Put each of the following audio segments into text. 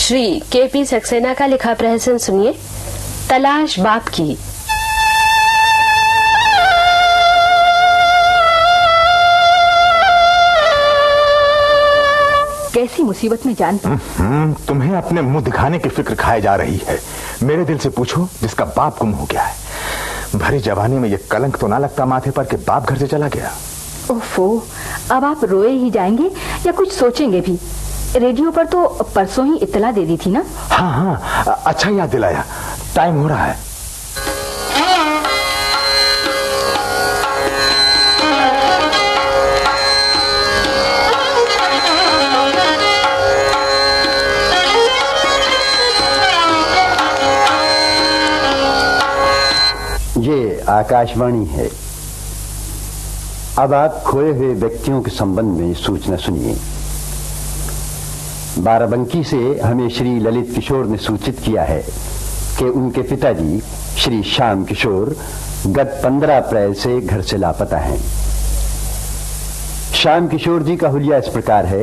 Shri KP. Saxena का लिखा प्रहसन सुनिए, तलाश बाप की। कैसी मुसीबत में जान तुम्हें अपने मुंह दिखाने की फिक्र खाए जा रही है। मेरे दिल से पूछो जिसका बाप गुम हो गया है। भरी जवानी में ये कलंक तो ना लगता माथे पर कि बाप घर से चला गया। ओफो, अब आप रोए ही जाएंगे या कुछ सोचेंगे भी? रेडियो पर तो परसों ही इत्तला दे दी थी ना। हाँ, अच्छा याद दिलाया। टाइम हो रहा है। ये आकाशवाणी है। अब आप खोए हुए व्यक्तियों के संबंध में सूचना सुनिए। बाराबंकी से हमें श्री ललित किशोर ने सूचित किया है कि उनके पिताजी श्री श्याम किशोर गत 15 अप्रैल से घर से लापता हैं। श्याम किशोर जी का हुलिया इस प्रकार है: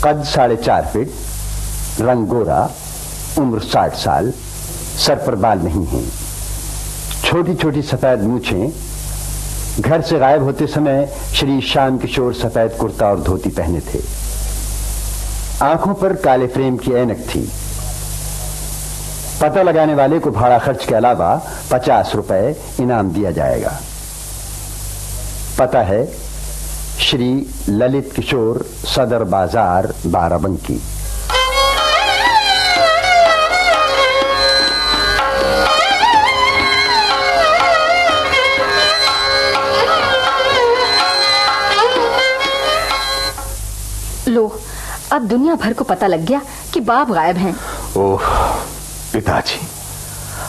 कद 4.5 फीट, रंग गोरा, उम्र 60 साल, सर पर बाल नहीं है, छोटी छोटी सफेद मूछें। घर से गायब होते समय श्री श्याम किशोर सफेद कुर्ता और धोती पहने थे। आंखों पर काले फ्रेम की ऐनक थी। पता लगाने वाले को भाड़ा खर्च के अलावा 50 रुपए इनाम दिया जाएगा। पता है श्री ललित किशोर, सदर बाजार, बाराबंकी। लो, अब दुनिया भर को पता लग गया कि बाप गायब हैं। ओह पिताजी,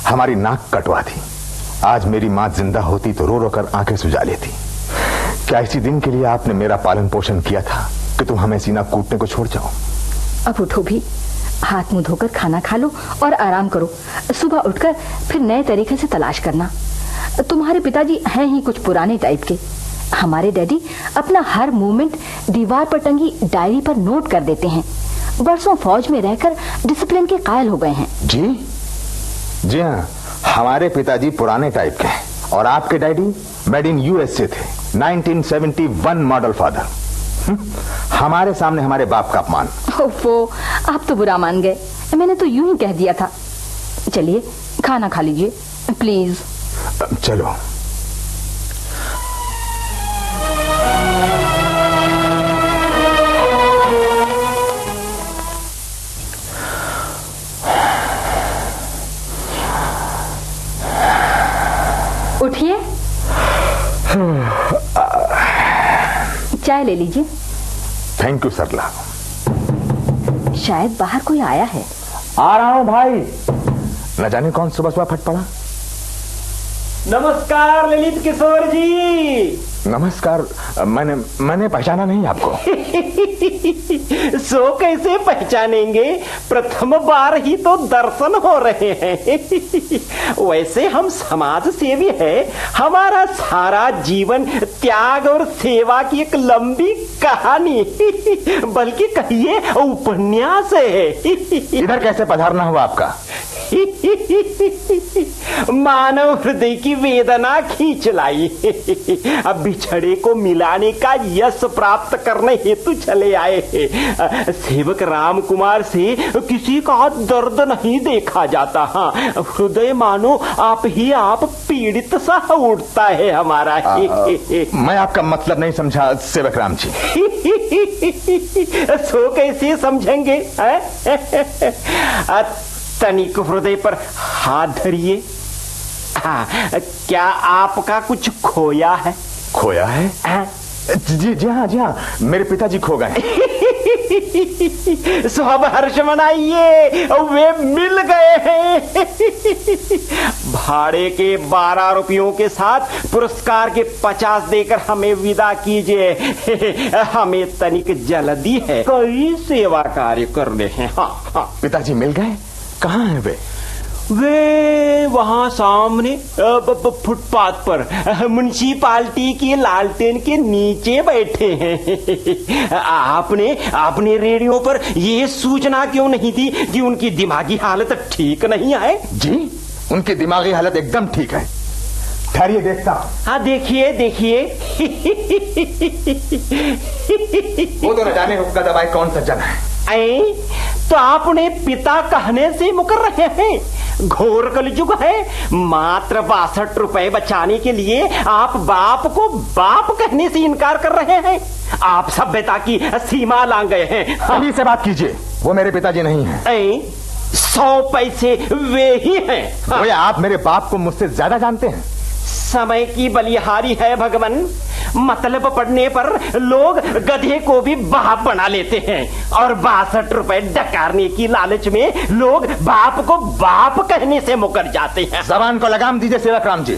हमारी नाक कटवा दी। आज मेरी माँ जिंदा होती तो रो रो कर आंखें सुझा लेती। क्या इसी दिन के लिए आपने मेरा पालन पोषण किया था कि तुम हमें सीना कूटने को छोड़ जाओ? अब उठो भी, हाथ मुंह धोकर खाना खा लो और आराम करो। सुबह उठकर फिर नए तरीके से तलाश करना। तुम्हारे पिताजी हैं ही कुछ पुराने टाइप के। हमारे डैडी अपना हर मूवमेंट दीवार पर टंगी डायरी पर नोट कर देते हैं। बरसों फौज में रहकर डिसिप्लिन के कायल हो गए हैं। जी हाँ, हमारे पिताजी पुराने टाइप के हैं और आपके डैडी मेड इन यूएस से थे। 1971 मॉडल फादर। हमारे सामने हमारे बाप का अपमान। ओफो, आप तो बुरा मान गए। मैंने तो यूं ही कह दिया था। चलिए खाना खा लीजिए प्लीज। चलो। उठिए, चाय ले लीजिए। थैंक यू सरला। शायद बाहर कोई आया है। आ रहा हूं भाई। न जाने कौन सुबह सुबह फट पड़ा। नमस्कार ललित किशोर जी। नमस्कार। मैंने पहचाना नहीं आपको। सो कैसे पहचानेंगे, प्रथम बार ही तो दर्शन हो रहे हैं। वैसे हम समाज सेवी हैं। हमारा सारा जीवन त्याग और सेवा की एक लंबी कहानी, बल्कि कहिए उपन्यास है। इधर कैसे पधारना हुआ आपका? मानव हृदय की वेदना खींच लाई। अब बिछड़े को मिलाने का यश प्राप्त करने हेतु चले आए हैं। सेवक राम कुमार से किसी का दर्द नहीं देखा जाता। हाँ, हृदय मानो आप ही आप पीड़ित सा उठता है हमारा। मैं आपका मतलब नहीं समझा सेवक राम जी। सो कैसे समझेंगे? तनिक हृदय पर हाथ धरिए। क्या आपका कुछ खोया है? खोया है? जी हाँ, मेरे पिताजी खो गए। सब हर्ष मनाइए, वे मिल गए हैं। भाड़े के 12 रुपयों के साथ पुरस्कार के 50 देकर हमें विदा कीजिए। हमें तनिक जल्दी है, कई सेवा कार्य करने हैं। हाँ। पिताजी मिल गए? कहाँ हैं वे? वे वहां सामने फुटपाथ पर म्युनिसिपालिटी की लालटेन के नीचे बैठे हैं। आपने रेडियो पर ये सूचना क्यों नहीं दी कि उनकी दिमागी हालत ठीक नहीं है? जी, उनकी दिमागी हालत एकदम ठीक है। ठहरिए देखता हूं। हाँ, देखिए देखिए। वो तो न जाने हुक्का दबाए कौन सा जन है। तो आपने पिता कहने से मुकर रहे हैं। घोर कलयुग है। मात्र 62 रुपए बचाने के लिए आप बाप को बाप कहने से इनकार कर रहे हैं। आप सभ्यता की सीमा लांघ गए हैं। सही से बात कीजिए, वो मेरे पिताजी नहीं हैं। 100 पैसे वे ही हैं। वो आप मेरे बाप को मुझसे ज्यादा जानते हैं। समय की बलिहारी है भगवान। मतलब पड़ने पर लोग गधे को भी बाप बना लेते हैं और 62 रुपए डकारने की लालच में लोग बाप को बाप कहने से मुकर जाते हैं। जबान को लगाम दीजिए सेवक राम जी।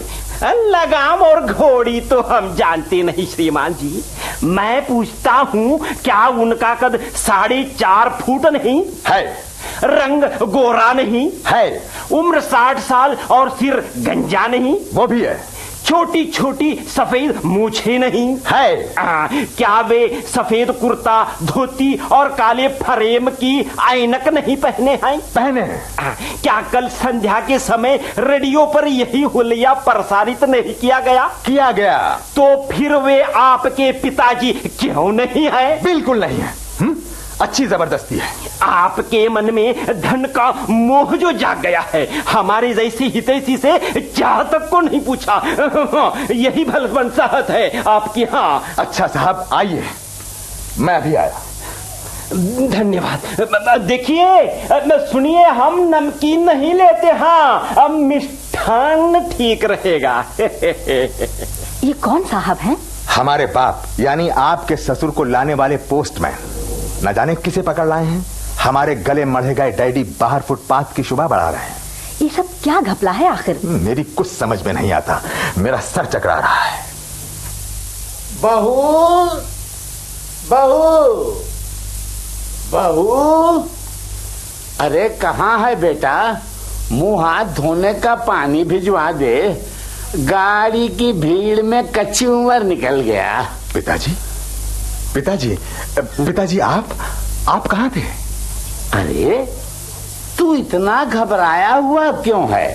लगाम और घोड़ी तो हम जानते नहीं श्रीमान जी। मैं पूछता हूँ, क्या उनका कद 4.5 फुट नहीं है? रंग गोरा नहीं है? उम्र 60 साल और सिर गंजा नहीं? वो भी है। छोटी छोटी सफेद मूछें नहीं है? क्या वे सफेद कुर्ता धोती और काले फ्रेम की ऐनक नहीं पहने हैं? पहने हैं। क्या कल संध्या के समय रेडियो पर यही हुलिया प्रसारित नहीं किया गया? किया गया। तो फिर वे आपके पिताजी क्यों नहीं है? बिल्कुल नहीं है। अच्छी जबरदस्ती है। आपके मन में धन का मोह जो जाग गया है, हमारे जैसे हितैषी से चाह तक को नहीं पूछा। यही भलवन साहत है आपकी। यहाँ अच्छा साहब, आइए, मैं अभी आया। धन्यवाद। देखिए सुनिए, हम नमकीन नहीं लेते। हाँ, अब मिष्ठान ठीक रहेगा। ये कौन साहब हैं? हमारे बाप यानी आपके ससुर को लाने वाले पोस्टमैन। न जाने किसे पकड़ लाए हैं। हमारे गले मढ़े गए डैडी बाहर फुटपाथ की शोभा बढ़ा रहे हैं। ये सब क्या घपला है आखिर? मेरी कुछ समझ में नहीं आता। मेरा सर चकरा रहा है। बहू, बहू, बहू, अरे कहाँ है बेटा? मुंह हाथ धोने का पानी भिजवा दे। गाड़ी की भीड़ में कच्ची उम्र निकल गया। पिताजी, पिताजी, पिताजी, आप कहाँ थे? अरे तू इतना घबराया हुआ क्यों है?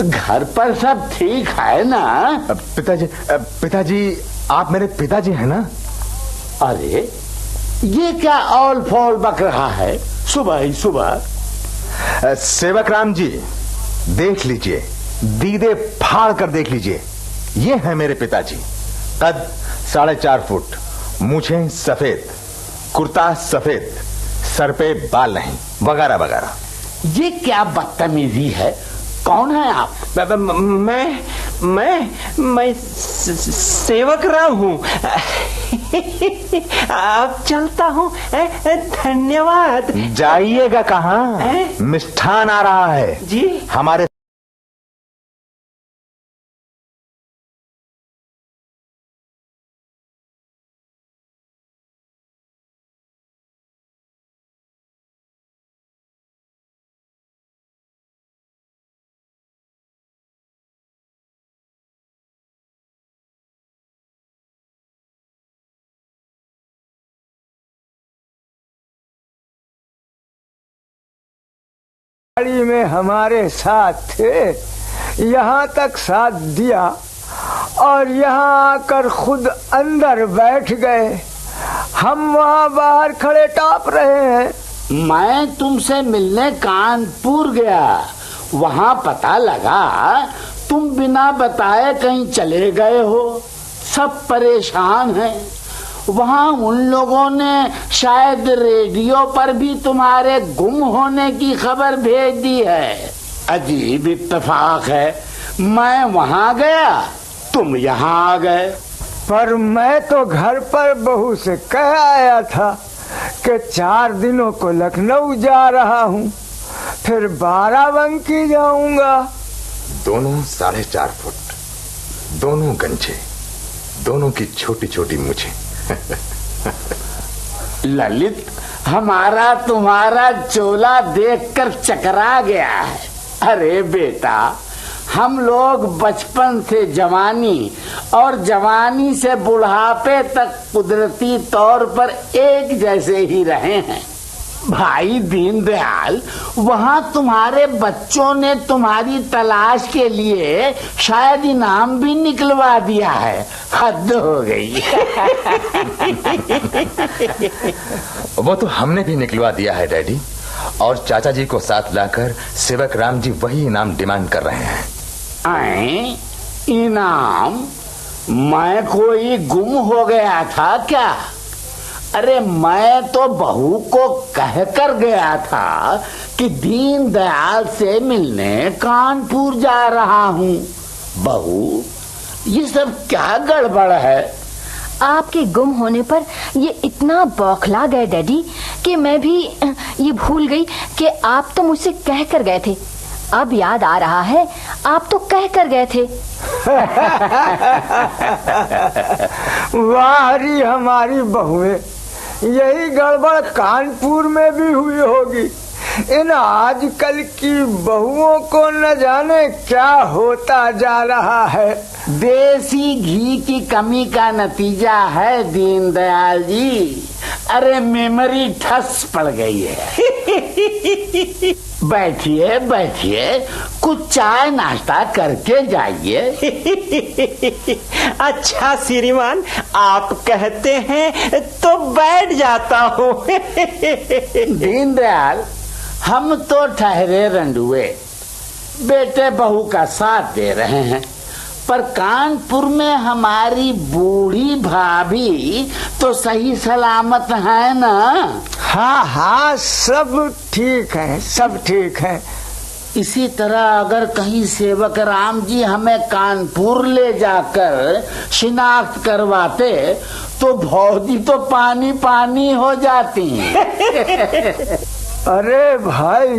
घर पर सब ठीक है ना? पिताजी, पिताजी, आप मेरे पिताजी हैं ना? अरे ये क्या औल फौल बक रहा है सुबह ही सुबह? सेवक राम जी, देख लीजिए, दीदे फाड़ कर देख लीजिए। ये है मेरे पिताजी। कद 4.5 फुट, मूछें सफेद, कुर्ता सफेद, सर पे बाल नहीं, वगैरह वगैरह। ये क्या बदतमीजी है? कौन है आप? मैं सेवक राम हूँ। अब चलता हूँ। धन्यवाद। जाइएगा कहाँ? मिष्ठान आ रहा है जी। हमारे गाड़ी में हमारे साथ थे, यहाँ तक साथ दिया और यहाँ आकर खुद अंदर बैठ गए। हम वहाँ बाहर खड़े टाप रहे हैं। मैं तुमसे मिलने कानपुर गया, वहाँ पता लगा तुम बिना बताए कहीं चले गए हो। सब परेशान हैं। वहाँ उन लोगों ने शायद रेडियो पर भी तुम्हारे गुम होने की खबर भेज दी है। अजीब इत्तेफाक है, मैं वहाँ गया, तुम यहाँ आ गए। पर मैं तो घर पर बहू से कह आया था कि 4 दिनों को लखनऊ जा रहा हूँ, फिर बाराबंकी जाऊंगा। दोनों 4.5 फुट, दोनों गंजे, दोनों की छोटी छोटी मूछें। ललित, हमारा तुम्हारा चोला देखकर चकरा गया है। अरे बेटा, हम लोग बचपन से जवानी और जवानी से बुढ़ापे तक कुदरती तौर पर एक जैसे ही रहे हैं। भाई दीनदयाल, वहाँ तुम्हारे बच्चों ने तुम्हारी तलाश के लिए शायद इनाम भी निकलवा दिया है। हद हो गई। वो तो हमने भी निकलवा दिया है डैडी, और चाचा जी को साथ लाकर सेवक राम जी वही इनाम डिमांड कर रहे हैं। इनाम? मैं कोई गुम हो गया था क्या? अरे मैं तो बहू को कह कर गया था कि दीनदयाल से मिलने कानपुर जा रहा हूँ। बहू, ये सब क्या गड़बड़ है? आपके गुम होने पर ये इतना बौखला गए डैडी कि मैं भी ये भूल गई कि आप तो मुझसे कह कर गए थे। अब याद आ रहा है, आप तो कह कर गए थे। वाह हमारी बहुएं, यही गड़बड़ कानपुर में भी हुई होगी। इन आजकल की बहुओं को न जाने क्या होता जा रहा है। देसी घी की कमी का नतीजा है दीनदयाल जी। अरे मेमोरी ठस पड़ गई है। बैठिए बैठिए, कुछ चाय नाश्ता करके जाइए। अच्छा श्रीमान, आप कहते हैं तो बैठ जाता हूँ। दीनदयाल, हम तो ठहरे रंडुए, बेटे बहू का साथ दे रहे हैं, पर कानपुर में हमारी बूढ़ी भाभी तो सही सलामत है ना? हाँ हाँ, सब ठीक है, सब ठीक है। इसी तरह अगर कहीं सेवक राम जी हमें कानपुर ले जाकर शिनाख्त करवाते तो भौजी तो पानी पानी हो जाती। अरे भाई,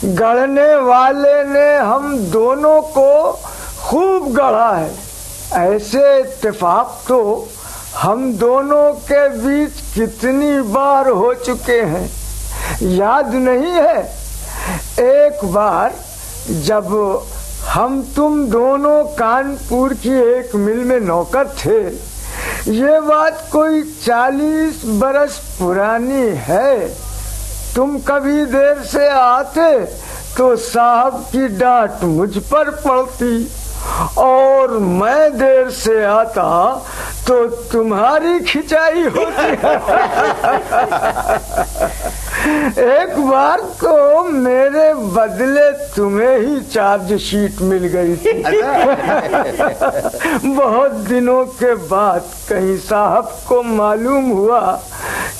गढ़ने वाले ने हम दोनों को खूब गढ़ा है। ऐसे इत्तेफाक तो हम दोनों के बीच कितनी बार हो चुके हैं, याद नहीं है? एक बार जब हम तुम दोनों कानपुर की एक मिल में नौकर थे, ये बात कोई 40 बरस पुरानी है। तुम कभी देर से आते तो साहब की डांट मुझ पर पड़ती, और मैं देर से आता तो तुम्हारी खिंचाई होती। एक बार तो मेरे बदले तुम्हें ही चार्जशीट मिल गई थी। बहुत दिनों के बाद कहीं साहब को मालूम हुआ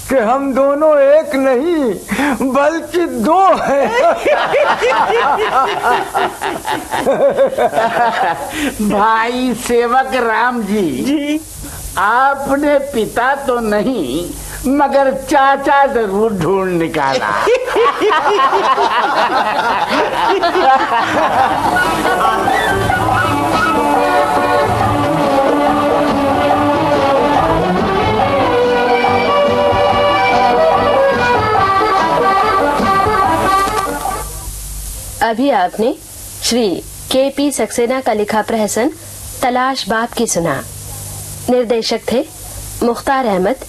कि हम दोनों एक नहीं बल्कि दो हैं। भाई सेवक राम जी, आपने पिता तो नहीं मगर चाचा जरूर ढूंढ निकाला। अभी आपने श्री के.पी. सक्सेना का लिखा प्रहसन तलाश बाप की सुना। निर्देशक थे मुख्तार अहमद।